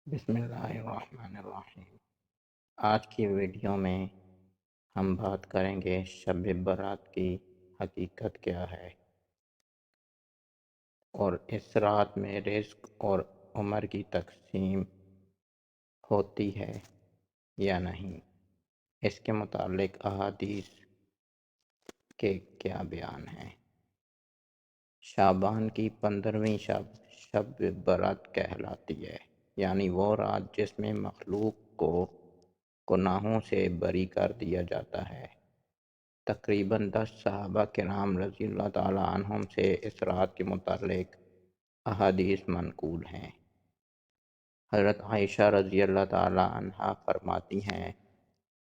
بسم اللہ الرحمن الرحیم۔ آج کی ویڈیو میں ہم بات کریں گے شب برات کی حقیقت کیا ہے اور اس رات میں رزق اور عمر کی تقسیم ہوتی ہے یا نہیں، اس کے متعلق احادیث کے کیا بیان ہیں۔ شعبان کی 15ویں شب برات کہلاتی ہے، یعنی وہ رات جس میں مخلوق کو گناہوں سے بری کر دیا جاتا ہے۔ تقریباً 10 صحابہ کرام رضی اللہ تعالیٰ عنہم سے اس رات کے متعلق احادیث منقول ہیں۔ حضرت عائشہ رضی اللہ تعالیٰ عنہا فرماتی ہیں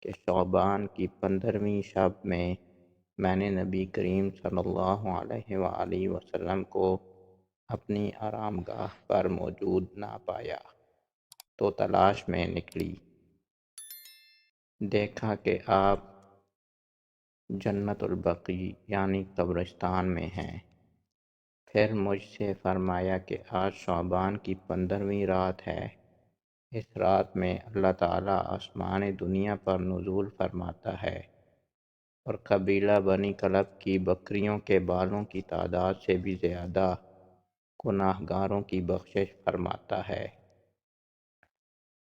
کہ شعبان کی 15ویں شب میں نے نبی کریم صلی اللہ علیہ وآلہ وسلم کو اپنی آرام گاہ پر موجود نہ پایا تو تلاش میں نکلی، دیکھا کہ آپ جنت البقیع یعنی قبرستان میں ہیں۔ پھر مجھ سے فرمایا کہ آج شعبان کی 15ویں رات ہے، اس رات میں اللہ تعالیٰ آسمان دنیا پر نزول فرماتا ہے اور قبیلہ بنی کلب کی بکریوں کے بالوں کی تعداد سے بھی زیادہ گناہگاروں کی بخشش فرماتا ہے۔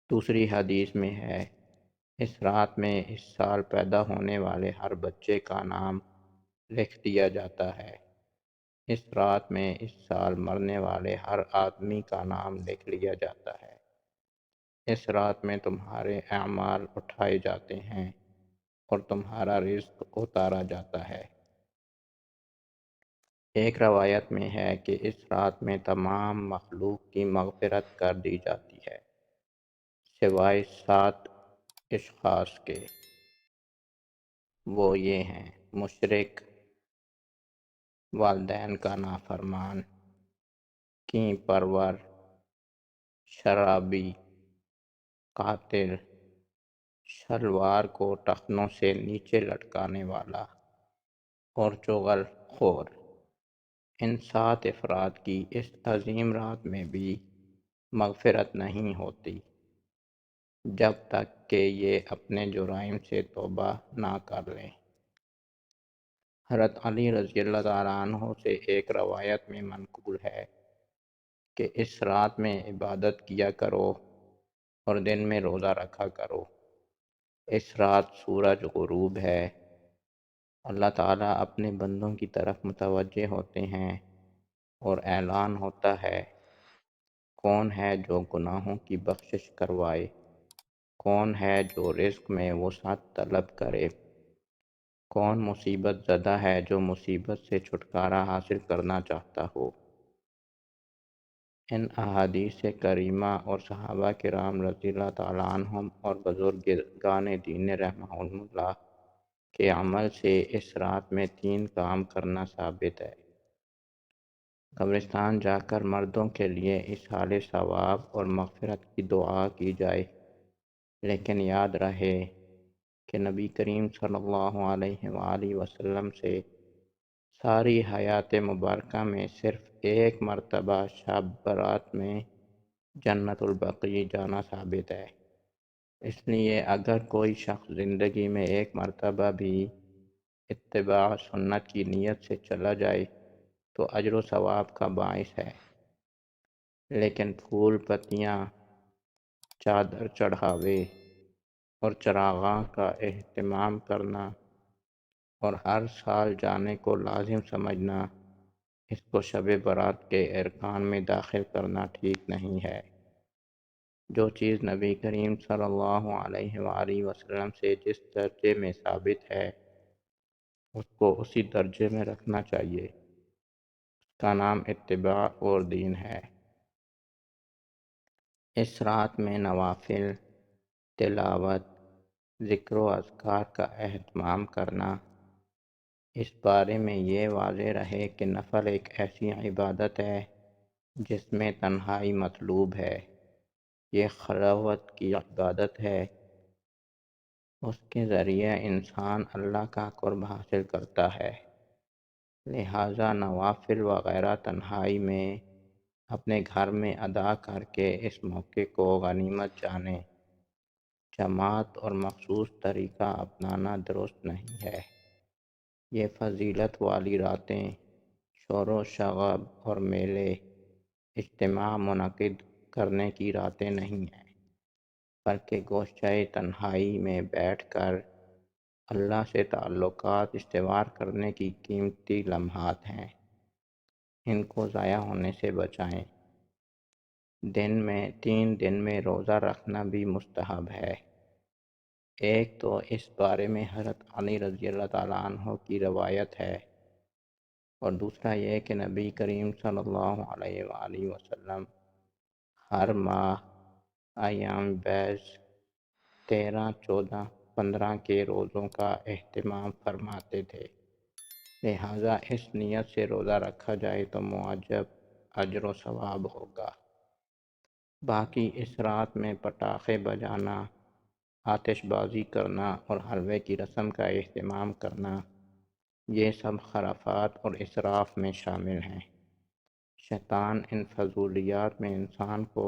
دوسری حدیث میں ہے، اس رات میں اس سال پیدا ہونے والے ہر بچے کا نام لکھ دیا جاتا ہے، اس رات میں اس سال مرنے والے ہر آدمی کا نام لکھ لیا جاتا ہے، اس رات میں تمہارے اعمال اٹھائے جاتے ہیں اور تمہارا رزق اتارا جاتا ہے۔ ایک روایت میں ہے کہ اس رات میں تمام مخلوق کی مغفرت کر دی جاتی ہے سوائے 7 اشخاص کے، وہ یہ ہیں: مشرک، والدین کا نافرمان، کیں پرور، شرابی، قاتل، شلوار کو ٹخنوں سے نیچے لٹکانے والا اور چغل خور۔ ان 7 افراد کی اس عظیم رات میں بھی مغفرت نہیں ہوتی جب تک کہ یہ اپنے جرائم سے توبہ نہ کر لیں۔ حضرت علی رضی اللہ تعالیٰ عنہ سے ایک روایت میں منقول ہے کہ اس رات میں عبادت کیا کرو اور دن میں روزہ رکھا کرو، اس رات سورج غروب ہے، اللہ تعالیٰ اپنے بندوں کی طرف متوجہ ہوتے ہیں اور اعلان ہوتا ہے، کون ہے جو گناہوں کی بخشش کروائے، کون ہے جو رزق میں وسعت طلب کرے، کون مصیبت زدہ ہے جو مصیبت سے چھٹکارا حاصل کرنا چاہتا ہو۔ ان احادیث کریمہ اور صحابہ کرام رضی اللہ تعالیٰ عنہم اور بزرگان دین رحمہم اللہ کے عمل سے اس رات میں 3 کام کرنا ثابت ہے۔ قبرستان جا کر مردوں کے لیے ایصال ثواب اور مغفرت کی دعا کی جائے، لیکن یاد رہے کہ نبی کریم صلی اللہ علیہ وآلہ وسلم سے ساری حیات مبارکہ میں صرف ایک مرتبہ شب برات میں جنت البقیع جانا ثابت ہے۔ اس لیے اگر کوئی شخص زندگی میں ایک مرتبہ بھی اتباع سنت کی نیت سے چلا جائے تو اجر و ثواب کا باعث ہے، لیکن پھول پتیاں، چادر چڑھاوے اور چراغاں کا اہتمام کرنا اور ہر سال جانے کو لازم سمجھنا اس کو شب برات کے ارکان میں داخل کرنا ٹھیک نہیں ہے۔ جو چیز نبی کریم صلی اللہ علیہ وآلہ وسلم سے جس درجے میں ثابت ہے اس کو اسی درجے میں رکھنا چاہیے، اس کا نام اتباع اور دین ہے۔ اس رات میں نوافل، تلاوت، ذکر و اذکار کا اہتمام کرنا، اس بارے میں یہ واضح رہے کہ نفل ایک ایسی عبادت ہے جس میں تنہائی مطلوب ہے، یہ خلوت کی عبادت ہے، اس کے ذریعے انسان اللہ کا قرب حاصل کرتا ہے، لہٰذا نوافل وغیرہ تنہائی میں اپنے گھر میں ادا کر کے اس موقع کو غنیمت جانیں۔ جماعت اور مخصوص طریقہ اپنانا درست نہیں ہے۔ یہ فضیلت والی راتیں شور و شغب اور میلے اجتماع منعقد کرنے کی راتیں نہیں ہیں، بلکہ گوشہ تنہائی میں بیٹھ کر اللہ سے تعلقات استوار کرنے کی قیمتی لمحات ہیں۔ ان کو ضائع ہونے سے بچائیں۔ 3 دن میں روزہ رکھنا بھی مستحب ہے۔ ایک تو اس بارے میں حضرت علی رضی اللہ تعالیٰ عنہ کی روایت ہے، اور دوسرا یہ کہ نبی کریم صلی اللہ علیہ وآلہ وسلم ہر ماہ ایام بیض 13، 14، 15 کے روزوں کا اہتمام فرماتے تھے، لہٰذا اس نیت سے روزہ رکھا جائے تو معجب اجر و ثواب ہوگا۔ باقی اس رات میں پٹاخے بجانا، آتش بازی کرنا اور حلوے کی رسم کا اہتمام کرنا، یہ سب خرافات اور اسراف میں شامل ہیں۔ شیطان ان فضولیات میں انسان کو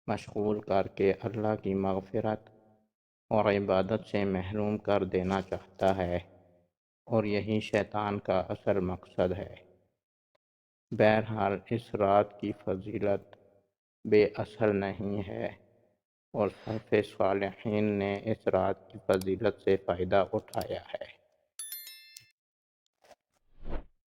مشغول کر کے اللہ کی مغفرت اور عبادت سے محروم کر دینا چاہتا ہے، اور یہی شیطان کا اصل مقصد ہے۔ بہرحال اس رات کی فضیلت بے اصل نہیں ہے، اور سلف صالحین نے اس رات کی فضیلت سے فائدہ اٹھایا ہے۔